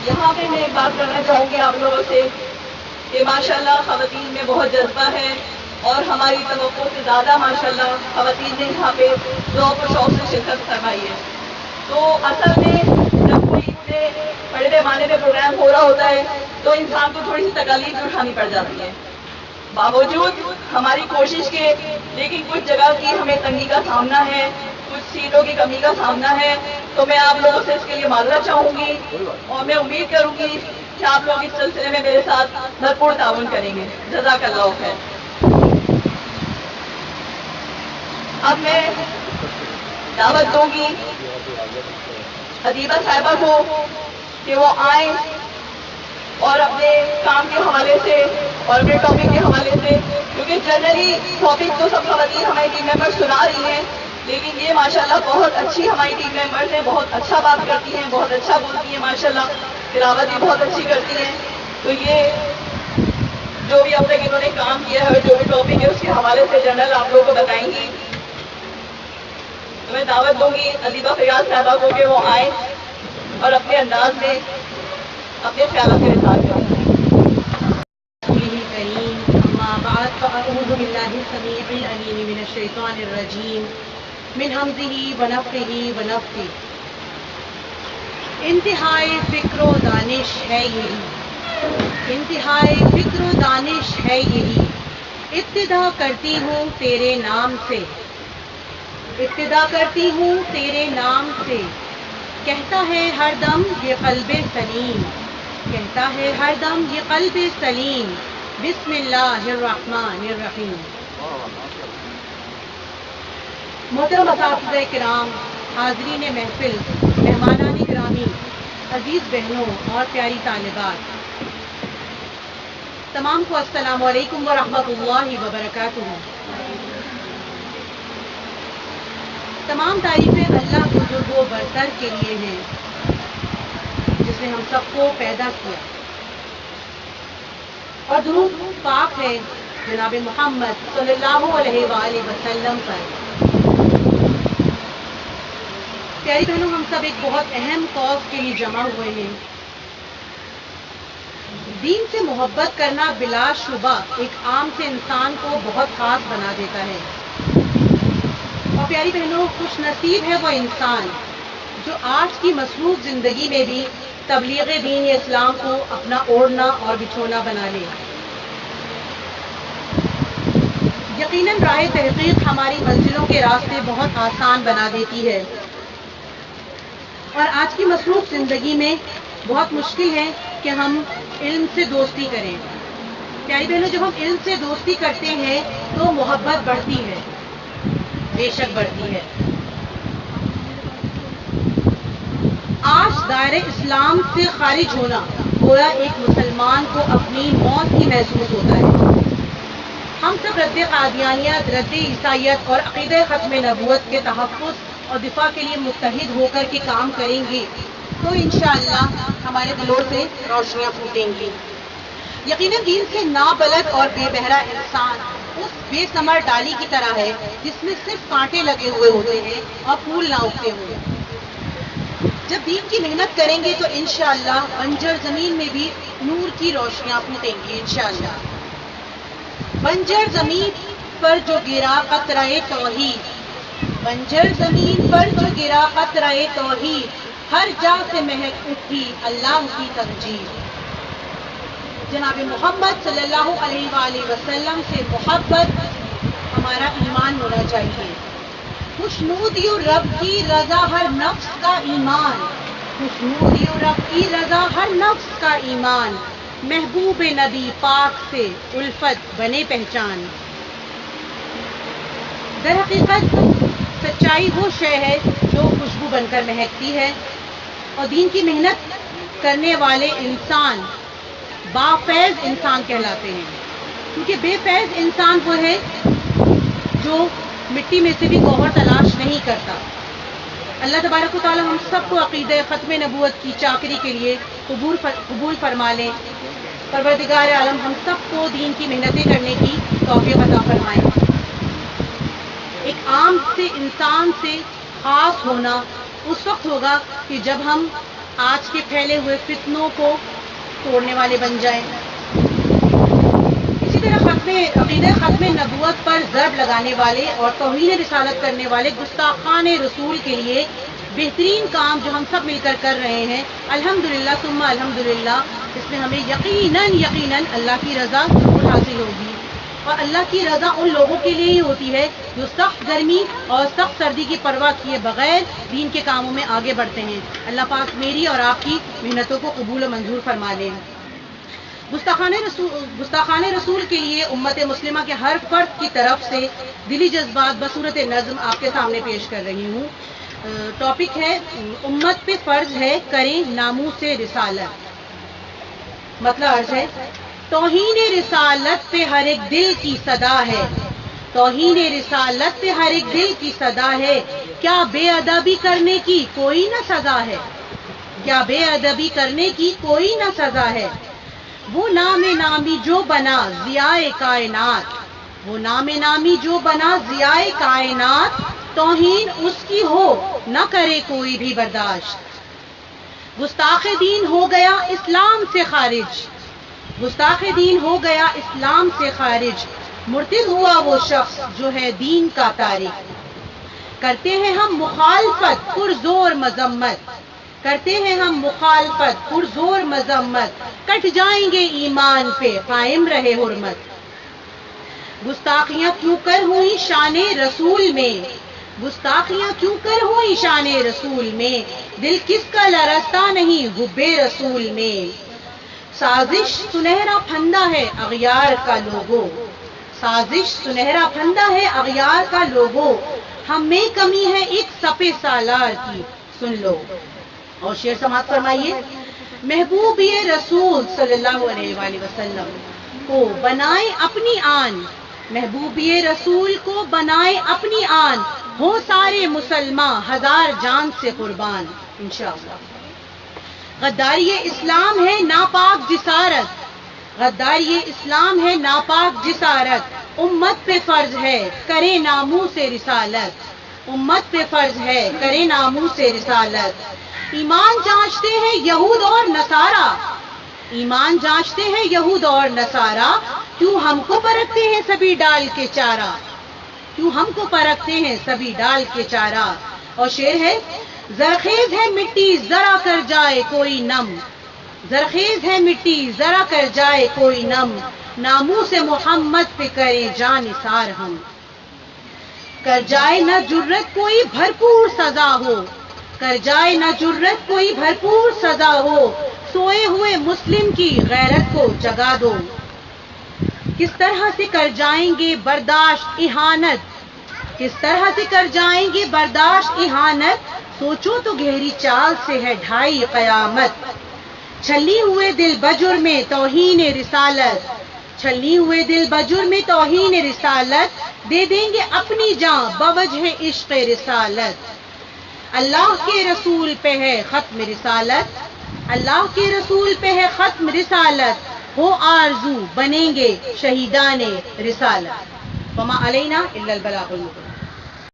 یہاں پہ میں ایک بات کرنا چاہوں گی آپ لوگوں سے کہ ماشاءاللہ خواتین میں بہت جذبہ ہے اور ہماری توقع سے زیادہ ماشاءاللہ خواتین نے یہاں پہ ذوق و شوق سے شرکت فرمائی ہے. تو اصل میں جب کوئی اتنے بڑے پیمانے پہ پروگرام ہو رہا ہوتا ہے تو انسان کو تھوڑی سی تکالیف بھی اٹھانی پڑ جاتی ہے. باوجود ہماری کوشش کے لیکن کچھ جگہ کی ہمیں تنگی کا سامنا ہے, کچھ سیٹوں کی کمی کا سامنا ہے, تو میں آپ لوگوں سے اس کے لیے معذرت چاہوں گی اور میں امید کروں گی کہ آپ لوگ اس سلسلے میں میرے ساتھ بھرپور تعاون کریں گے. جزاک اللہ خیر. اب میں دعوت دوں گی ادیبہ صاحبہ کو کہ وہ آئیں اور اپنے کام کے حوالے سے اور اپنے ٹاپک کے حوالے سے, کیونکہ جنرلی ٹاپک تو سب خواتین ہماری ٹیم ممبر سنا رہی ہیں, لیکن یہ ماشاءاللہ بہت اچھی ہماری ٹیم ممبرز ہیں, بہت اچھا بات کرتی ہیں, بہت اچھا بولتی ہیں ماشاءاللہ, تلاوت بھی بہت اچھی کرتی ہیں. تو یہ جو بھی اب تک انہوں نے کام کیا ہے, جو بھی ٹاپک ہے, اس کے حوالے سے جنرل آپ لوگوں کو بتائیں گی. تو میں دعوت دوں گی ادیبہ فیاض صاحبہ کو کہ وہ آئیں اور اپنے انداز میں اپنے خیالات میرے ساتھ کریں. رسوله الكريم أما بعد فأعوذ بالله السميع العليم من الشيطان الرجيم من همزه ونفخه ونفثه. انتہائی فکر و دانش ہے یہی, انتہائی فکر و دانش ہے یہی, ابتدا کرتی ہوں تیرے نام سے, ابتدا کرتی ہوں تیرے نام سے, کہتا ہے ہر دم یہ قلب سلیم, کہتا ہے ہر دم یہ قلب سلیم, بسم اللہ الرحمن الرحیم. محترم اساتذہ کرام, حاضرین محفل, مہمانان گرامی, عزیز بہنوں اور پیاری طالبات, تمام کو السلام علیکم ورحمۃ اللہ وبرکاتہ. تمام تعریفیں اللہ بزرگ و برتر کے لیے ہیں جس نے ہم سب کو پیدا کیا, اور درود پاک ہے جناب محمد صلی اللہ علیہ وآلہ وسلم پر. پیاری بہنوں, ہم سب ایک بہت اہم کاز کے لیے جمع ہوئے ہیں. دین سے محبت کرنا بلا شبہ ایک عام سے انسان کو بہت خاص بنا دیتا ہے. اور پیاری بہنوں, خوش نصیب ہے وہ انسان جو آج کی مصروف زندگی میں بھی تبلیغ دین اسلام کو اپنا اوڑھنا اور بچھونا بنا لے. یقیناً راہ تحقیق ہماری منزلوں کے راستے بہت آسان بنا دیتی ہے, اور آج کی مصروف زندگی میں بہت مشکل ہے کہ ہم علم سے دوستی کریں. پیاری بہنوں, جب ہم علم سے دوستی کرتے ہیں تو محبت بڑھتی ہے, بے شک بڑھتی ہے. آج دائرہ اسلام سے خارج ہونا گویا ایک مسلمان کو اپنی موت ہی محسوس ہوتا ہے. ہم سب رد قادیانیت, رد عیسائیت اور عقیدہ ختم نبوت کے تحفظ اور دفاع کے لیے متحد ہو کر کے کام کریں گے تو انشاءاللہ ہمارے دلوں سے روشنیاں پھوٹیں گی. یقیناً دین سے نابلد اور بے بہرا انسان اس بے ثمر ڈالی کی طرح ہے جس میں صرف کانٹے لگے ہوئے ہوتے ہیں اور پھول نہ اگتے ہوئے. جب دین کی محنت کریں گے تو انشاءاللہ بنجر زمین میں بھی نور کی روشنیاں پھوٹیں گی انشاءاللہ. بنجر زمین پر جو گرا قطرہ توحید, بنجر زمین پر جو گرا قطرہ توحید, ہر جا سے مہک اٹھی اللہ کی تمجید. جناب محمد صلی اللہ علیہ وآلہ وسلم سے محبت ہمارا ایمان ہونا چاہیے. خوشنودی رب کی رضا ہر نفس کا ایمان, خوشنودی رب کی رضا ہر نفس کا ایمان, محبوب نبی پاک سے الفت بنے پہچان. در حقیقت سچائی وہ شے ہے جو خوشبو بن کر مہکتی ہے, اور دین کی محنت کرنے والے انسان بافیض انسان کہلاتے ہیں, کیونکہ بے فیض انسان وہ ہے جو مٹی میں سے بھی گوہر تلاش نہیں کرتا. اللہ تبارک و تعالی ہم سب کو عقیدہ ختم نبوت کی چاکری کے لیے قبول فرما لیں. پروردگار عالم ہم سب کو دین کی محنتیں کرنے کی توفیق عطا فرمائے. ایک عام سے انسان سے خاص ہونا اس وقت ہوگا کہ جب ہم آج کے پھیلے ہوئے فتنوں کو توڑنے والے بن جائیں۔ اسی طرح عقیدہ ختم نبوت پر ضرب لگانے والے اور توہین رسالت کرنے والے گستاخان رسول کے لیے بہترین کام جو ہم سب مل کر کر رہے ہیں، الحمدللہ ثم الحمدللہ، اس میں ہمیں یقیناً اللہ کی رضا ضرور حاصل ہوگی۔ اور اللہ کی رضا ان لوگوں کے لیے ہی ہوتی ہے جو سخت گرمی اور سخت سردی کی پرواہ کیے بغیر دین کے کاموں میں آگے بڑھتے ہیں۔ اللہ پاک میری اور آپ کی محنتوں کو قبول و منظور فرما لے۔ گستاخان رسول کے لیے امت مسلمہ کے ہر فرد کی طرف سے دلی جذبات بصورت نظم آپ کے سامنے پیش کر رہی ہوں۔ ٹاپک ہے امت پہ فرض ہے کریں ناموس رسالت۔ مطلب عرض ہے توہین رسالت پہ ہر ایک دل کی صدا ہے، توہین رسالت پہ ہر ایک دل کی صدا ہے، کیا بے ادبی کرنے کی کوئی نہ سزا ہے، کیا بے ادبی کرنے کی کوئی نہ سزا ہے۔ وہ نام نامی جو بنا ضیاء کائنات، وہ نام نامی جو بنا ضیاء کائنات، توہین اس کی ہو نہ کرے کوئی بھی برداشت۔ گستاخ دین ہو گیا اسلام سے خارج، گستاخ دین ہو گیا اسلام سے خارج، مرتد ہوا وہ شخص جو ہے دین کا تارک۔ کرتے ہیں ہم مخالفت پرزور مذمت، کرتے ہیں ہم مخالفت پرزور مذمت، کٹ جائیں گے ایمان پہ قائم رہے حرمت۔ گستاخیاں کیوں کر ہوئی شان رسول میں، گستاخیاں کیوں کر ہوئی شان رسول میں، دل کس کا لرزتا نہیں حب رسول میں۔ سازش سنہرا پھندا ہے اغیار کا لوگو، سازش سنہرا پھندا ہے اغیار کا لوگو، ہم میں کمی ہے ایک سپہ سالار کی سن لو۔ اور شعر سماعت فرمائیے۔ محبوب رسول صلی اللہ علیہ وآلہ وسلم کو بنائے اپنی آن، محبوب رسول کو بنائے اپنی آن، ہو سارے مسلمان ہزار جان سے قربان انشاءاللہ۔ غداری اسلام ہے ناپاک جسارت، غداری اسلام ہے ناپاک جسارت، امت پہ فرض ہے کرے ناموس رسالت، امت پہ فرض ہے کرے ناموس رسالت۔ ایمان جانچتے ہیں یہود اور نصارہ، ایمان جانچتے ہیں یہود اور نصارہ، کیوں ہم کو پرکھتے ہیں سبھی ڈال کے چارہ، کیوں ہم کو پرکھتے ہیں سبھی ڈال کے چارہ۔ اور شعر ہے زرخیز ہے مٹی ذرا کر جائے کوئی نم، زرخیز ہے مٹی ذرا کر جائے کوئی نم، ناموس محمد پہ کرے جان نثار ہم۔ کر جائے نہ جرت کوئی بھرپور سزا ہو، کر جائے نہ جرت کوئی بھرپور سزا ہو، سوئے ہوئے مسلم کی غیرت کو جگا دو۔ کس طرح سے کر جائیں گے برداشت اہانت، کس طرح سے کر جائیں گے برداشت اہانت، سوچو تو گہری چال سے ہے ڈھائی قیامت۔ چھلی ہوئے دل بجر میں توہین رسالت، چھلی ہوئے دل بجر میں توہین رسالت، دے دیں گے اپنی جاں بوجہ عشق رسالت۔ اللہ کے رسول پہ ہے ختم رسالت، اللہ کے رسول پہ ہے ختم رسالت، ہو آرزو بنیں گے شہیدان رسالت۔ وما علینا الا البلاغ المبین۔